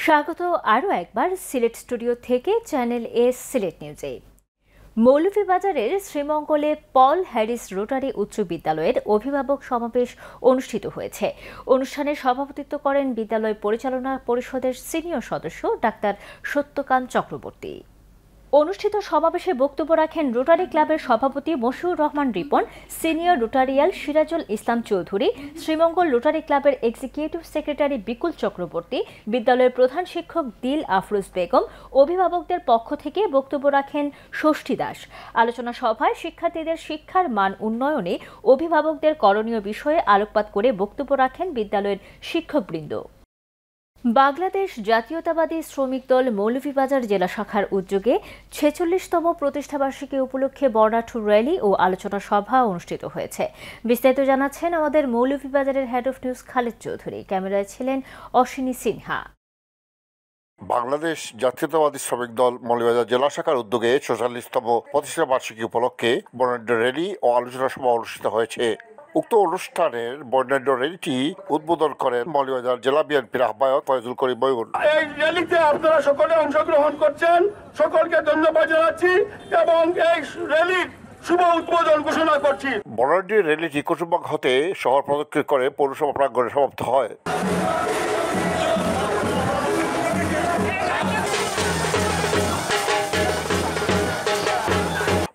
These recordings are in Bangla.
স্বাগত আরও একবার সিলেট স্টুডিও থেকে চ্যানেল এ সিলেট নিউজে। মৌলভীবাজারের শ্রীমঙ্গলে পল হ্যারিস রোটারি উচ্চ বিদ্যালয়ের অভিভাবক সমাবেশ অনুষ্ঠিত হয়েছে। অনুষ্ঠানে সভাপতিত্ব করেন বিদ্যালয় পরিচালনা পরিষদের সিনিয়র সদস্য ডাক্তার সত্যকান্ত চক্রবর্তী। অনুষ্ঠিত সমাবেশে বক্তব্য রাখেন রোটারি ক্লাবের সভাপতি মশিউর রহমান রিপন, সিনিয়র রোটারিয়াল সিরাজুল ইসলাম চৌধুরী, শ্রীমঙ্গল রোটারি ক্লাবের এক্সিকিউটিভ সেক্রেটারি বিকুল চক্রবর্তী, বিদ্যালয়ের প্রধান শিক্ষক দিল আফরোজ বেগম। অভিভাবকদের পক্ষ থেকে বক্তব্য রাখেন ষষ্ঠী দাস। আলোচনা সভায় শিক্ষার্থীদের শিক্ষার মান উন্নয়নে অভিভাবকদের করণীয় বিষয়ে আলোকপাত করে বক্তব্য রাখেন বিদ্যালয়ের শিক্ষকবৃন্দ। বাংলাদেশ জাতীয়তাবাদী শ্রমিক দল মৌলভীবাজার জেলা শাখার উদ্যোগে ৪৬তম প্রতিষ্ঠাবার্ষিকী উপলক্ষে বর্ণাঢ্য র্যালি ও আলোচনা সভা অনুষ্ঠিত হয়েছে। বিস্তারিত জানাচ্ছেন আমাদের মৌলভীবাজারের head of news Khaled Chowdhury. ক্যামেরায় ছিলেন অশ্বিনী সিনহা। বাংলাদেশ জাতীয়তাবাদী শ্রমিক দল মৌলভীবাজার জেলা শাখার উদ্যোগে ৪৬তম প্রতিষ্ঠাবার্ষিকী উপলক্ষে বর্ণাঢ্য র্যালি ও আলোচনা সভা অনুষ্ঠিত হয়েছে। উক্ত অনুষ্ঠানের বর্ণাঢ্য র্যালিটি উদ্বোধন করেন মৌলভীবাজার জেলা বিএনপির আহ্বায়ক ফয়জুল করিম ময়ূর। এই র্যালিতে আপনারা সকলে অংশগ্রহণ করছেন, সকলকে ধন্যবাদ জানাচ্ছি এবং এই র্যালির শুভ উদ্বোধন ঘোষণা করছি। বর্ণাঢ্য র্যালিটি কুসুমবাগ হতে শহর প্রদক্ষিণ করে পৌরসভা প্রাঙ্গণে সমাপ্ত হয়।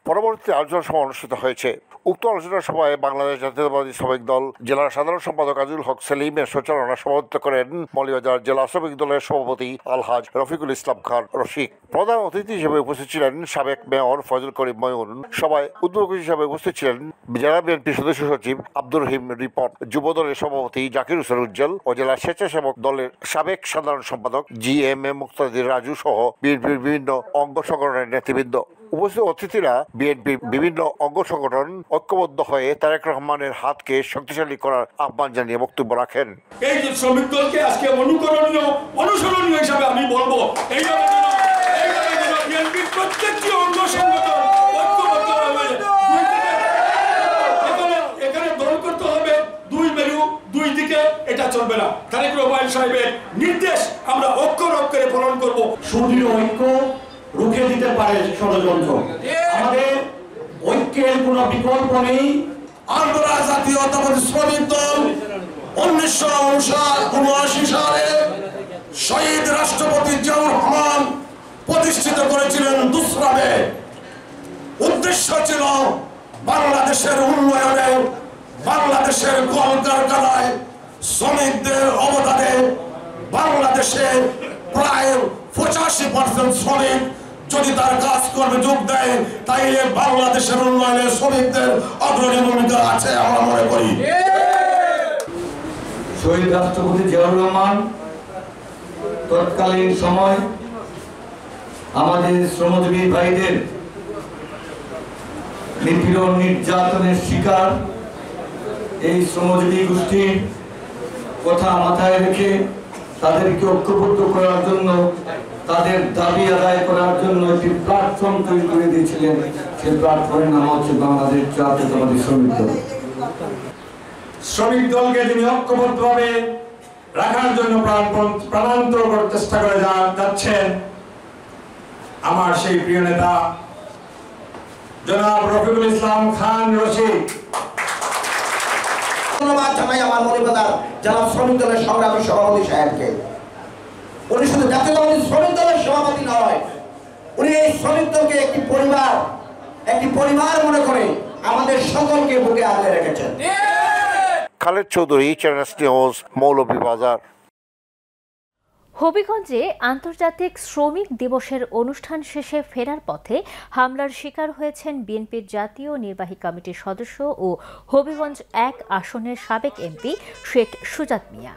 পরবর্তী আলোচনা সভা অনুষ্ঠিত হয়েছে। উক্ত আলোচনা সভায় বাংলাদেশ জাতীয়তাবাদী শ্রমিক দল জেলার সাধারণ সম্পাদক আজিজুল হক সেলিমের সঞ্চালনা সভাপতিত্ব করেন মৌলভীবাজার জেলা শ্রমিক দলের সভাপতি আলহাজ রফিকুল ইসলাম খান রশিক। প্রধান অতিথি হিসেবে উপস্থিত ছিলেন সাবেক মেয়র ফয়জুল করিম ময়ূর। সভায় উদ্বোধক হিসেবে উপস্থিত ছিলেন জেলা বিএনপি সদস্য সচিব আব্দুর রহিম রিপন, যুব দলের সভাপতি জাকির হোসেন উজ্জ্বল ও জেলা স্বেচ্ছাসেবক দলের সাবেক সাধারণ সম্পাদক GMA মুক্তাদির রাজু সহ বিএনপির বিভিন্ন অঙ্গ সংগঠনের নেতৃবৃন্দ। উপস্থিত অতিথিরা বিএনপির বিভিন্ন অঙ্গ সংগঠন ঐক্যবদ্ধ হয়ে তারেক রহমানের হাতকে শক্তিশালী করার আহ্বান জানিয়ে বক্তব্য রাখেন। এই যে শ্রমিক দলকে আজকে অনুসরণীয় হিসাবে আমি বলবো, এইভাবে বিএনপির প্রত্যেকটি অঙ্গ সংগঠন ঐক্যবদ্ধভাবে এখানে দল করতে হবে, দুই মেরু দুই দিকে, এটা চলবে না। তারেক রহমান সাহেবের নির্দেশ আমরা অক্ষরে পালন করব। সুদৃঢ় ঐক্য রুখে দিতে পারে ষড়যন্ত্র। আমাদের ঐক্যের কোনো বিকল্প নেই। আমরা জাতীয়তাবাদী শ্রমিক দল 1979 সালে শহীদ রাষ্ট্রপতি জিয়াউর রহমান প্রতিষ্ঠিত করেছিলেন দুসরাবে। উদ্দেশ্য ছিল বাংলাদেশের উন্নয়নে, বাংলাদেশের কলকারখানায় শ্রমিকদের অবদানে। বাংলাদেশে প্রায় 85% শ্রমিক যদি তার কাজ করবে যোগ দেয়, তাইলে বাংলাদেশের উন্নয়নে শ্রমিকদের অগ্রণী ভূমিকা আছে আমরা মনে করি। শহীদ রাষ্ট্রপতি জিয়াউর রহমান তৎকালীন সময় আমাদের শ্রমজীবী ভাইদের নিপীড়ন নির্যাতনের শিকার এই শ্রমজীবী গোষ্ঠীর কথা মাথায় রেখে তাদেরকে ঐক্যবদ্ধ করার জন্য, তাদের দাবি আদায় করার জন্য একটি প্ল্যাটফর্ম তৈরি করে দিয়েছিলেন। সেই প্ল্যাটফর্মের নাম হচ্ছে বাংলাদেশ জাতীয়তাবাদী শ্রমিক দল। শ্রমিক দলকে তিনি ঐক্যবদ্ধভাবে রাখার জন্য প্রাণান্তর করার চেষ্টা করে যাচ্ছেন আমার সেই প্রিয় নেতা জনাব রফিকুল ইসলাম খান রশিদ। ধন্যবাদ জানাই আমার মৌলভীবাজার জেলা শ্রমিক দলের সংগ্রামী সভাপতি সাহেবকে। উনি শুধু জাতীয়তাবাদী শ্রমিক দলের সভাপতি নয়, উনি এই শ্রমিক দলকে একটি পরিবার মনে করে আমাদের সকলকে বুকে আগলে রেখেছেন। Khaled Chowdhury, channel news, Moulvibazar. হবিগঞ্জে আন্তর্জাতিক শ্রমিক দিবসের অনুষ্ঠান শেষে ফেরার পথে হামলার শিকার হয়েছেন বিএনপির জাতীয় নির্বাহী কমিটির সদস্য ও হবিগঞ্জ 1 আসনের সাবেক এমপি শেখ সুজাত মিয়া।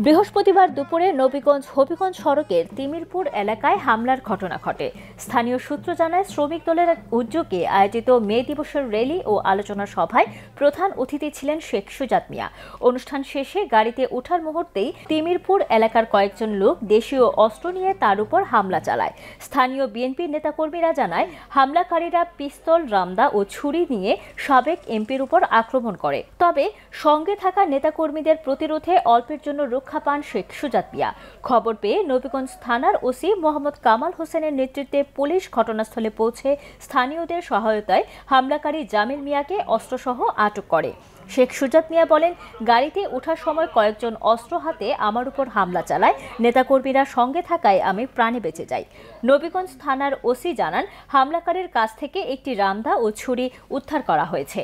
বৃহস্পতিবার দুপুরে নবীগঞ্জ হবিগঞ্জ সড়কের তিমিরপুর এলাকায় হামলার ঘটনা ঘটে। স্থানীয় সূত্র জানায়, শ্রমিক দলের উদ্যোগে আয়োজিত মে দিবসের র্যালি ও আলোচনা সভায় প্রধান অতিথি ছিলেন শেখ সুজাত মিয়া। অনুষ্ঠান শেষে গাড়িতে ওঠার মুহূর্তেই তিমিরপুর এলাকার কয়েকজন লোক দেশীয় অস্ত্র নিয়ে তার উপর হামলা চালায়। স্থানীয় বিএনপির নেতাকর্মীরা জানায়, হামলাকারীরা পিস্তল, রামদা ও ছুরি নিয়ে সাবেক এমপির উপর আক্রমণ করে। তবে সঙ্গে থাকা নেতাকর্মীদের প্রতিরোধে অল্পের জন্য রক্ষা রক্ষা পান শেখ সুজাত মিয়া। খবর পেয়ে নবীগঞ্জ থানার ওসি মোহাম্মদ কামাল হোসেনের নেতৃত্বে পুলিশ ঘটনাস্থলে পৌঁছে স্থানীয়দের সহায়তায় হামলাকারী জামিল মিয়াকে অস্ত্রসহ আটক করে। শেখ সুজাত মিয়া বলেন, গাড়িতে ওঠার সময় কয়েকজন অস্ত্র হাতে আমার উপর হামলা চালায়। নেতাকর্মীরা সঙ্গে থাকায় আমি প্রাণে বেঁচে যাই। নবীগঞ্জ থানার ওসি জানান, হামলাকারীর কাছ থেকে একটি রামদা ও ছুরি উদ্ধার করা হয়েছে।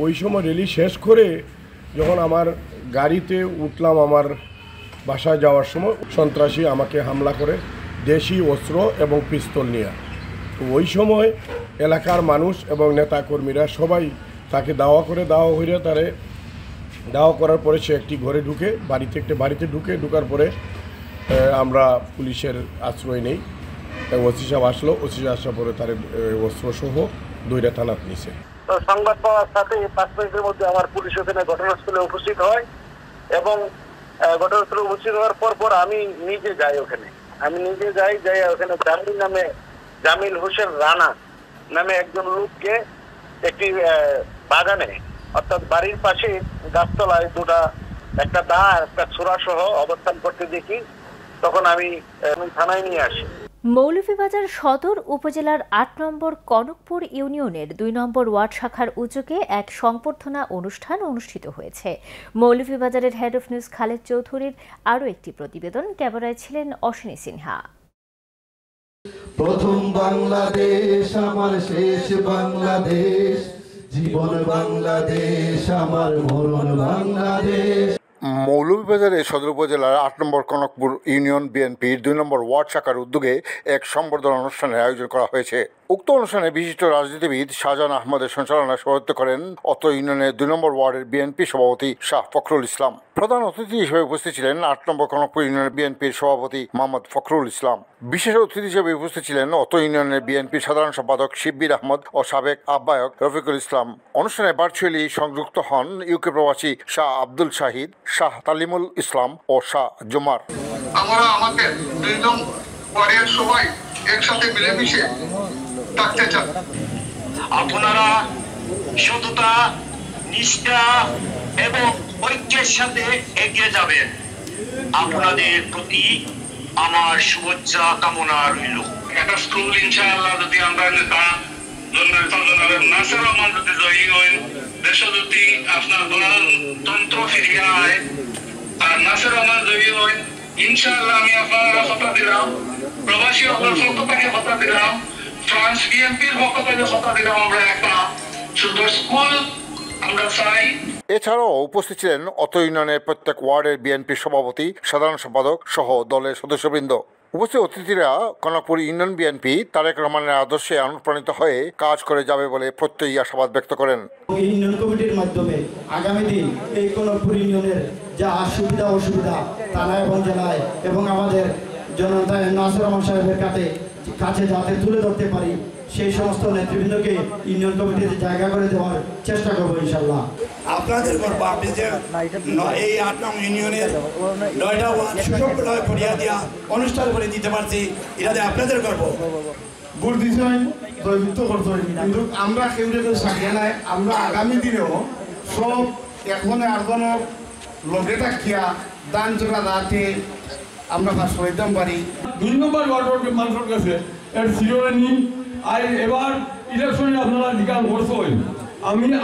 ওই সময় র্যালি শেষ করে যখন আমার গাড়িতে উঠলাম, আমার বাসায় যাওয়ার সময় সন্ত্রাসী আমাকে হামলা করে দেশি অস্ত্র এবং পিস্তল নিয়ে। তো ওই সময় এলাকার মানুষ এবং নেতাকর্মীরা সবাই তাকে দাওয়া হয়ে তারে দাওয়া করার পরে সে একটি ঘরে ঢুকে বাড়িতে ঢুকার পরে আমরা পুলিশের আশ্রয় নেই। ওসি সাহেব আসলো, ওসি সাহেব আসার পরে তার অস্ত্রসহ দুইটা থানাত নিছে। তো সংবাদ পাওয়ার সাথে 5 মিনিটের মধ্যে আমার পুলিশ ওখানে ঘটনাস্থলে উপস্থিত হয় এবং ঘটনাস্থলে উপস্থিত হওয়ার পর আমি নিজে যাই ওখানে। ওখানে জামিল হোসেন রানা নামে একজন লোককে একটি বাগানে, অর্থাৎ বাড়ির পাশে গাছতলায় একটা দা আর একটা ছোরা সহ অবস্থান করতে দেখি। তখন আমি থানায় নিয়ে আসি। মৌলভীবাজার সদর উপজেলার 8 নম্বর কনকপুর ইউনিয়নের 2 নম্বর ওয়ার্ড শাখার উদ্যোগে এক সংবর্ধনা অনুষ্ঠান অনুষ্ঠিত হয়েছে। মৌলভীবাজারের হেড অফ নিউজ খালেদ চৌধুরীর আরও একটি প্রতিবেদন। ক্যামেরায় ছিলেন অশ্বিনী সিনহা। প্রথম বাংলাদেশ আমার শেষ বাংলাদেশ, জীবন বাংলাদেশ আমার মরণ বাংলাদেশ। মৌলভীবাজারে সদর উপজেলার 8 নম্বর কনকপুর ইউনিয়ন বিএনপির 2 নম্বর ওয়ার্ড শাখার উদ্যোগে এক সংবর্ধনা অনুষ্ঠানের আয়োজন করা হয়েছে। উক্ত অনুষ্ঠানে বিশিষ্ট রাজনীতিবিদ শাহজাহান আহমদের সঞ্চালনায় সভাপতিত্ব করেন অত্র ইউনিয়নের 2 নম্বর ওয়ার্ডের বিএনপি সভাপতি শাহ ফখরুল ইসলাম। প্রধান অতিথি হিসেবে উপস্থিত ছিলেন 8 নম্বর কনকপুর ইউনিয়নের বিএনপির সভাপতি মোহাম্মদ ফখরুল ইসলাম। বিশেষ অতিথি হিসেবে উপস্থিত ছিলেন অত্র ইউনিয়নের বিএনপির সাধারণ সম্পাদক শিব্বির আহমদ ও সাবেক আহ্বায়ক রফিকুল ইসলাম। অনুষ্ঠানে ভার্চুয়ালি সংযুক্ত হন ইউকে প্রবাসী শাহ আব্দুল শাহিদ, শাহ তালিমুল ইসলাম ও শাহ জুমার। আমরা আমাদের 2 নম্বর ওয়ার্ডের সবাই একসাথে মিলেমিশে থাকতে চান। আপনারা সততা, নিষ্ঠা এবং ঐক্যের সাথে এগিয়ে যাবেন। আপনাদের প্রতি আমার শুভেচ্ছা কামনা রইল। একটা স্কুল ইনশাআল্লাহ যদি আমরা নেতা নাসির রহমান যদি জয়ী হন, দেশ যদি আপনার গণতন্ত্র ফিরিয়ে আয় আর নাসির রহমান জয়ী হন, ইনশাআল্লাহ আমি আপনারা কথা দিলাম, প্রবাসী পক্ষ থেকে কথা দিলাম, ফ্রান্স বিএনপির পক্ষ থেকে কথা দিলাম, আমরা একটা সুন্দর স্কুল আমরা চাই। এছাড়াও উপস্থিত ছিলেন অত্র ইউনিয়নের প্রত্যেক ওয়ার্ডের বিএনপির সভাপতি, সাধারণ সম্পাদক সহ দলের সদস্যবৃন্দ। উপস্থিত অতিথিরা কনকপুর ইউনিয়ন বিএনপি তারেক রহমানের আদর্শে অনুপ্রাণিত হয়ে কাজ করে যাবে বলে প্রত্যয়ী আশাবাদ ব্যক্ত করেন। ইউনিয়ন কমিটির মাধ্যমে আগামী দিন এই কনকপুর ইউনিয়নের যা সুবিধা অসুবিধা থানা এবং জেলায় এবং আমাদের জনতা নাসির রহমান সাহেবের কাছে যাতে তুলে ধরতে পারি, সেই সমস্ত নেতৃবৃন্দকে ইউনিয়ন কমিটিতে জায়গা করে দেওয়ার চেষ্টা করবো ইনশাল্লাহ। আপনাদের করবো, আপনি যে এই 8 নং ইউনিয়নের 9টা ওয়ার্ড সুযোগগুলো করিয়া দিয়া অনুষ্ঠান করে দিতে পারছি, এটাতে আপনাদের করবো। ভোট দিচ্ছেন জয়যুক্ত করতে কিন্তু আমরা কেউ সাথে নাই। আমরা আগামী দিনেও সব এখন আর কোনো লোকে থাকিয়া দান চোরা রাতে আমরা কাজ করতাম পারি। 2 নম্বর ওয়ার্ড মানুষের কাছে এর সিরিয়াল নিন। আর এবার ইলেকশনে আপনারা বিকাল করছেন,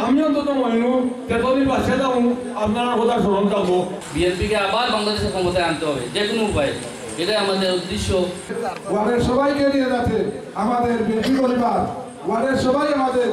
আমি অন্তত মহিনু তেতলির বাসে যাবো, আপনারা কথা স্মরণ যাবো। বিএনপিকে আবার বাংলাদেশের ক্ষমতায় আনতে হবে যে কোনো উপায়ে, এটাই আমাদের উদ্দেশ্য। ওয়ার্ডের সবাইকে নিয়ে যাতে আমাদের বিএনপি পরিবার, ওয়ার্ডের সবাই আমাদের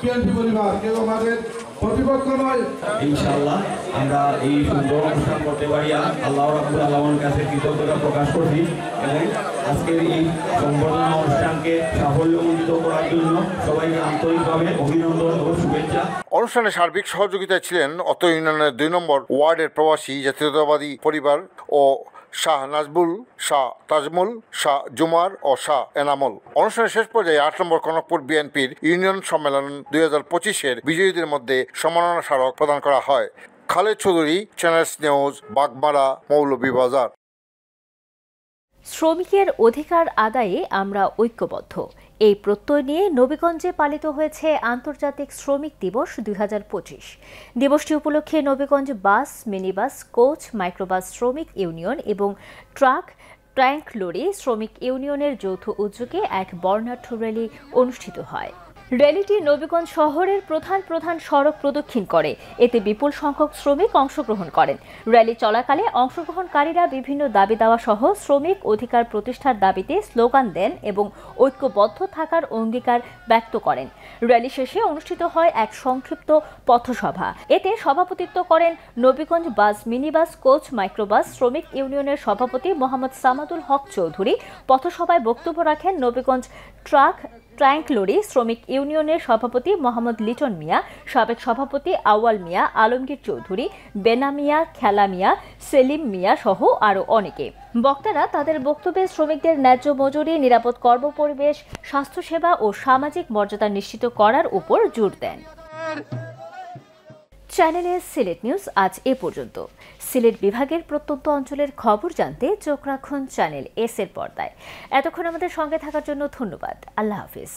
বিএনপি পরিবার, কেউ আমাদের প্রতিপক্ষ নয়। ইনশাআল্লাহ আমরা এই সুন্দর অনুষ্ঠান করতে পারি। আল্লাহ রাব্বুল আলামিনের কাছে কৃতজ্ঞতা প্রকাশ করছি এবং আজকের এই সংবর্ধনা অনুষ্ঠানকে সাফল্যমণ্ডিত করার জন্য সবাইকে আন্তরিকভাবে অভিনন্দন ও শুভেচ্ছা। অনুষ্ঠানে সার্বিক সহযোগিতায় ছিলেন অত্র ইউনিয়নের 2 নম্বর ওয়ার্ডের প্রবাসী জাতীয়তাবাদী পরিবার ও শাহ নাজবুল, শাহ তাজমুল, শাহ জুমার ও শাহ এনামুল। অনুষ্ঠানের শেষ পর্যায়ে 8 নম্বর কনকপুর বিএনপির ইউনিয়ন সম্মেলন 2025-এর বিজয়ীদের মধ্যে সম্মাননা স্মারক প্রদান করা হয়। Khaled Chowdhury, channel news, Bagmara, Moulvibazar. শ্রমিকের অধিকার আদায়ে আমরা ঐক্যবদ্ধ। এই প্রত্যয় নিয়ে নবীগঞ্জে পালিত হয়েছে আন্তর্জাতিক শ্রমিক দিবস 2025। দিবসটি উপলক্ষে নবীগঞ্জ বাস, মিনিবাস, কোচ, মাইক্রোবাস শ্রমিক ইউনিয়ন এবং ট্রাঙ্ক লরি শ্রমিক ইউনিয়নের যৌথ উদ্যোগে এক বর্ণাঢ্য র্যালি অনুষ্ঠিত হয়। র্যালিটি নবীগঞ্জ শহরের প্রধান সড়ক প্রদক্ষিণ করে। এতে বিপুল সংখ্যক শ্রমিক অংশগ্রহণ করেন। র্যালি চলাকালে অংশগ্রহণকারীরা বিভিন্ন দাবি দাওয়া সহ শ্রমিক অধিকার প্রতিষ্ঠার দাবিতে স্লোগান দেন এবং ঐক্যবদ্ধ থাকার অঙ্গীকার ব্যক্ত করেন। র্যালি শেষে অনুষ্ঠিত হয় এক সংক্ষিপ্ত পথসভা। এতে সভাপতিত্ব করেন নবীগঞ্জ বাস, মিনিবাস, কোচ, মাইক্রোবাস শ্রমিক ইউনিয়নের সভাপতি মোহাম্মদ সামাদুল হক চৌধুরী। পথসভায় বক্তব্য রাখেন নবীগঞ্জ ট্রাঙ্ক লরি শ্রমিক ইউনিয়নের সভাপতি মোহাম্মদ লিটন মিয়া, সাবেক সভাপতি আউয়াল মিয়া, আলমগীর চৌধুরী, বেনা মিয়া, খেলা মিয়া, সেলিম মিয়া সহ আরও অনেকে। বক্তারা তাদের বক্তব্যে শ্রমিকদের ন্যায্য মজুরি, নিরাপদ কর্মপরিবেশ, স্বাস্থ্যসেবা ও সামাজিক মর্যাদা নিশ্চিত করার উপর জোর দেন। চ্যানেলে সিলেট নিউজ আজ এ পর্যন্ত। সিলেট বিভাগের প্রত্যন্ত অঞ্চলের খবর জানতে চোখ রাখুন চ্যানেল এস এর পর্দায়। এতক্ষণ আমাদের সঙ্গে থাকার জন্য ধন্যবাদ। আল্লাহ হাফিজ।